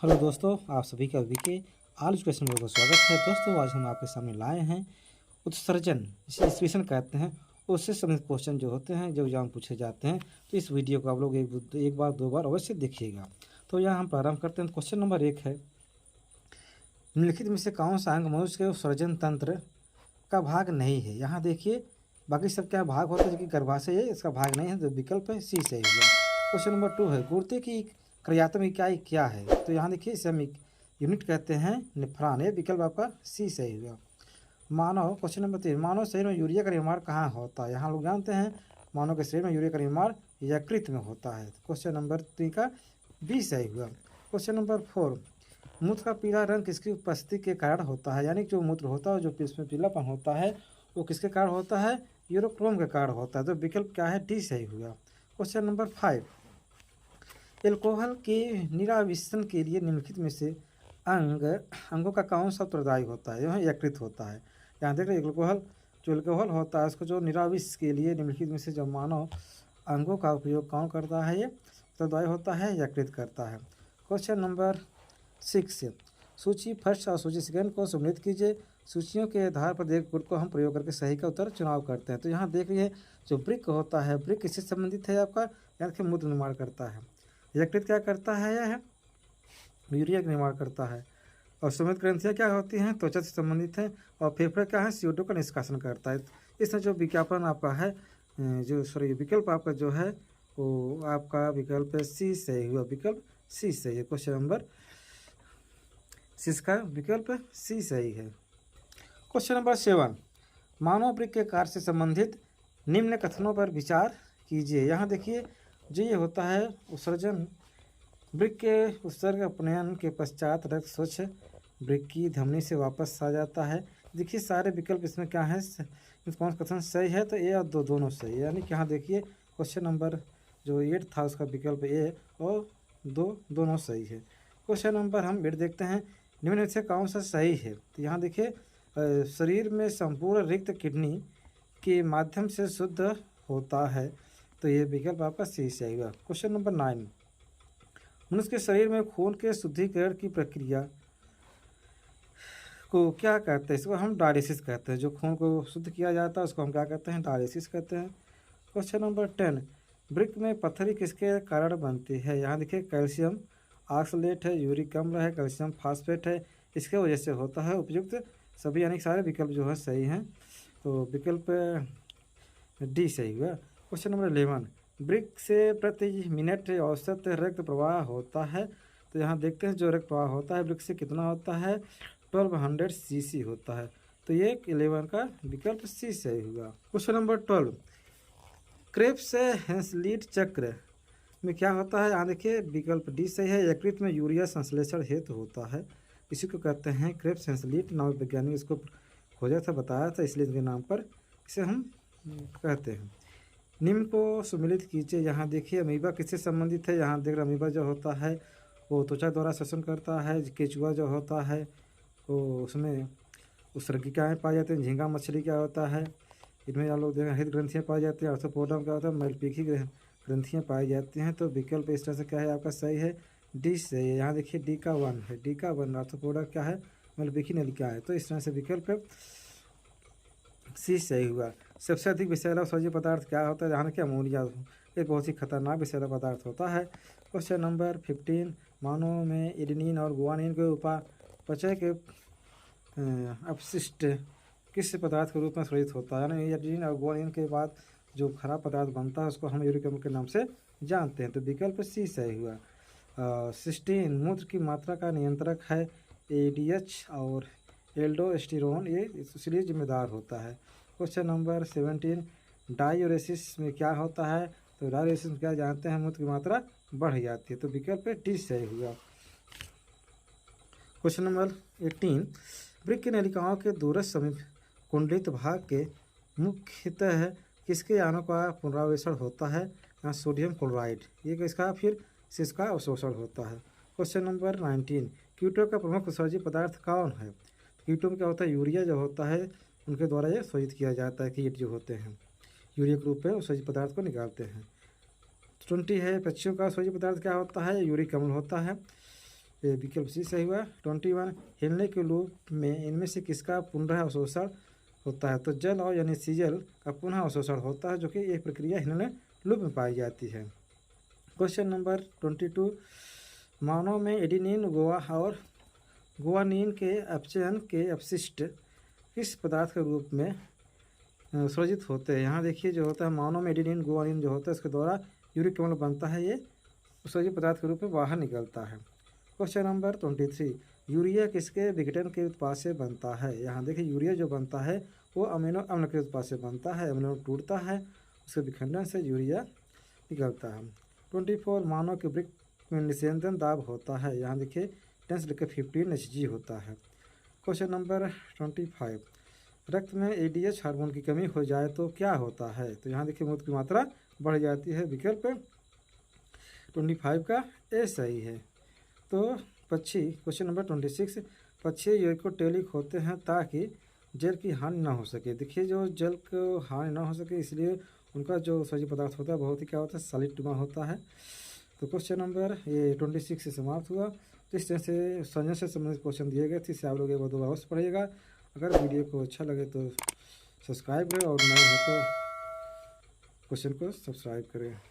Hello दोस्तों, आप सभी का वीके ऑल एजुकेशन में बहुत स्वागत है। दोस्तों, आज हम आपके सामने लाए हैं उत्सर्जन, इसे एक्सप्रेशन कहते हैं, उससे संबंधित क्वेश्चन जो होते हैं, जो एग्जाम पूछे जाते हैं। तो इस वीडियो को आप लोग एक बार दो बार अवश्य देखिएगा। तो यहाँ हम प्रारंभ करते हैं। क्वेश्चन नंबर 1 है, निम्नलिखित में से कौन सा अंग मनुष्य के उत्सर्जन तंत्र का भाग नहीं है। यहाँ देखिए, बाकी सब क्या भाग होता है, जो कि गर्भाशय है, इसका भाग नहीं है, तो विकल्प है सी सही हुआ। क्वेश्चन नंबर 2 है, गुर्दे की क्रियात्मक इकाई क्या है। तो यहाँ देखिए, इसे हम यूनिट कहते हैं नेफ्रॉन, ये विकल्प आपका सी सही हुआ। मानव, क्वेश्चन नंबर 3, मानव शरीर में यूरिया का निर्माण कहाँ होता है। यहाँ लोग जानते हैं मानव के शरीर में यूरिया का निर्माण यकृत में होता है। क्वेश्चन नंबर 3 का बी सही हुआ। क्वेश्चन नंबर 4, मूत्र का पीला रंग किसकी उपस्थिति के कारण होता है। यानी जो मूत्र होता है, जो इसमें पीलापन होता है, वो किसके कारण होता है, यूरोक्रोम के कारण होता है। तो विकल्प क्या है, डी सही हुआ। क्वेश्चन नंबर 5, एल्कोहल के निराविशन के लिए निम्नलिखित में से अंगों का कौन सा उत्तरदायी होता है। यह यकृत होता है। यहाँ देख रहे एल्कोहल होता है, उसको जो निराविश के लिए निम्नलिखित में से जो मानव अंगों का उपयोग कौन करता है, ये उत्तरदायी होता है, यकृत करता है। क्वेश्चन नंबर 6, सूची फर्स्ट और सूची सेकंड को सम्मिलित कीजिए। सूचियों के आधार पर एक गुण को हम प्रयोग करके सही का उत्तर चुनाव करते हैं। तो यहाँ देख रही है, जो ब्रिक होता है, ब्रिक किससे संबंधित है आपका, यानी कि मूत्र निर्माण करता है। यकृत क्या करता है, यह है यूरिया का निर्माण करता है। और सुमित ग्रंथियाँ क्या होती हैं, त्वचा से संबंधित है। और फेफड़े क्या है, CO2 का निष्कासन करता है। इसमें जो विज्ञापन आपका है, विकल्प आपका जो है, वो आपका विकल्प सी सही हुआ। विकल्प सी सही है। क्वेश्चन नंबर 6 का विकल्प सी सही है। क्वेश्चन नंबर 7, मानव वृक्क के कार्य से संबंधित निम्न कथनों पर विचार कीजिए। यहाँ देखिए, जो ये होता है उत्सर्जन, वृक्क के उत्सर्ग अपनयन के पश्चात रक्त स्वच्छ वृक्क की धमनी से वापस आ जाता है। देखिए, सारे विकल्प इसमें क्या है, कौन सा कथन सही है, तो ए और दो दोनों सही है। यानी कि यहाँ देखिए, क्वेश्चन नंबर जो 8 था, उसका विकल्प ए और दोनों सही है। क्वेश्चन नंबर हम 8 देखते हैं, निम्न में से कौन सा सही है। तो यहाँ देखिए, शरीर में संपूर्ण रिक्त किडनी के माध्यम से शुद्ध होता है। तो ये विकल्प आपका सी सही हुआ। क्वेश्चन नंबर 9, मनुष्य के शरीर में खून के शुद्धिकरण की प्रक्रिया को क्या कहते हैं। इसको हम डायलिसिस कहते हैं। जो खून को शुद्ध किया जाता है, उसको हम क्या कहते हैं, डायलिसिस कहते हैं। क्वेश्चन नंबर 10, वृक्क में पत्थरी किसके कारण बनती है। यहाँ देखिए, कैल्शियम ऑक्सलेट है, यूरिक अम्ल है, कैल्शियम फास्फेट है, इसके वजह से होता है। उपयुक्त सभी यानी सारे विकल्प जो है सही हैं। तो विकल्प डी सही हुआ। क्वेश्चन नंबर 11, वृक्क से प्रति मिनट औसत रक्त प्रवाह होता है। तो यहाँ देखते हैं, जो रक्त प्रवाह होता है वृक्क से कितना होता है, 1200 cc होता है। तो ये 11 का विकल्प सी सही हुआ। क्वेश्चन नंबर 12, क्रेब्स हेंसलीट चक्र में क्या होता है। यहाँ देखिए, विकल्प डी सही है। यकृत में यूरिया संश्लेषण हेतु होता है, इसी को कहते हैं क्रेब्स हेंसलीट। नाम वैज्ञानिक इसको खोजा था, बताया था, इसलिए इनके नाम पर इसे हम कहते हैं। निम्न को सुमिलित कीजिए। यहाँ देखिए, अमीबा किससे संबंधित है। यहाँ देख रहे, अमीबा जो होता है वो त्वचा द्वारा श्वसन करता है। केचुआ जो होता है वो उसमें उत्सर्गिकाएँ पाई जाती हैं। झींगा मछली क्या होता है, इनमें आप लोग देखें, हृद ग्रंथियाँ पाई जाती हैं। आर्थ्रोपोडम क्या होता है, मलपीखी ग्रंथियाँ पाई जाती हैं। तो विकल्प इस तरह से क्या है, आपका सही है, डी सही है। यहाँ देखिए, डी का 1 है, डी का 1 आर्थ्रोपोडा क्या है, मलपीखी नलिका है। तो इस तरह से विकल्प सी सही हुआ। सबसे अधिक विषैला उत्सर्जित पदार्थ क्या होता है। यहाँ क्या, अमोनिया, एक बहुत ही खतरनाक विषैला पदार्थ होता है। क्वेश्चन नंबर 15, मानव में एडेनिन और गुआनिन के उपापचय के अपशिष्ट किस पदार्थ के रूप में शोषित होता है। यानी एडेनिन और गुआनिन के बाद जो खराब पदार्थ बनता है, उसको हम यूरिक अम्ल के नाम से जानते हैं। तो विकल्प सी सही हुआ। सिस्टीन मूत्र की मात्रा का नियंत्रक है। ADH और एल्डोस्टेरोन ये इसलिए जिम्मेदार होता है। क्वेश्चन नंबर 17, डायूरेसिस में क्या होता है। तो डायूरेसिस में क्या जानते हैं, मूत्र की मात्रा बढ़ जाती है। तो विकल्प डी सही हुआ। क्वेश्चन नंबर 18, वृक्क की नलिकाओं के दूरस्थ समीप कुंडलित भाग के मुख्यतः किसके आयनों का पुनरावेशन होता है। यहाँ सोडियम क्लोराइड, ये किसका, फिर इसका अवशोषण होता है। क्वेश्चन नंबर 19, कीटों का प्रमुख उत्सर्जित पदार्थ कौन है। कीटों में क्या होता है, यूरिया जो होता है उनके द्वारा ये शोषित किया जाता है। कीट जो होते हैं यूरिया के रूप में उत्सर्जित पदार्थ को निकालते हैं। 20 है, पक्षियों का उत्सर्जित पदार्थ क्या होता है, यूरिक अम्ल होता है। ये विकल्प सी सही हुआ। 21 हिलने के लूप में इनमें से किसका पुनः अवशोषण होता है? तो जल और यानी सीजल का पुनः अवशोषण होता है, जो कि एक प्रक्रिया हिलने लूप में पाई जाती है। क्वेश्चन नंबर 22 मानव में एडिनिन और गुआनिन के अपचयन के अपशिष्ट किस पदार्थ के रूप में सृजित होते हैं? यहाँ देखिए जो होता है मानव में एडिनिन गुआनिन जो होता है उसके द्वारा यूरिक अम्ल बनता है, ये सृजित पदार्थ के रूप में बाहर निकलता है। क्वेश्चन नंबर 23 यूरिया किसके विघटन के उत्पाद से बनता है? यहाँ देखिए यूरिया जो बनता है वो अमीनो अम्ल के उत्पाद से बनता है, अमीनो टूटता है, उसके विखंडन से यूरिया निकलता है। 24 मानव के वृक्क में निस्यंदन दाब होता है? यहाँ देखिए 10^15 Hg होता है। क्वेश्चन नंबर 25 रक्त में ADH हार्मोन की कमी हो जाए तो क्या होता है? तो यहाँ देखिए मूत्र की मात्रा बढ़ जाती है, विकल्प 25 का ए सही है। तो पक्षी क्वेश्चन नंबर 26 पक्षी यूरिकोटेलिक होते हैं ताकि जल की हानि ना हो सके। देखिए जो जल को हानि ना हो सके इसलिए उनका जो सजीव पदार्थ होता है बहुत ही क्या होता है, सॉलिड होता है। तो क्वेश्चन नंबर ये 26 से समाप्त हुआ। तो इस तरह से संजय से संबंधित क्वेश्चन दिए गए थे, इससे आप लोग एक बार दोबारा अवश्य पढ़िएगा। अगर वीडियो को अच्छा लगे तो सब्सक्राइब करें और नए हो तो क्वेश्चन को सब्सक्राइब करें।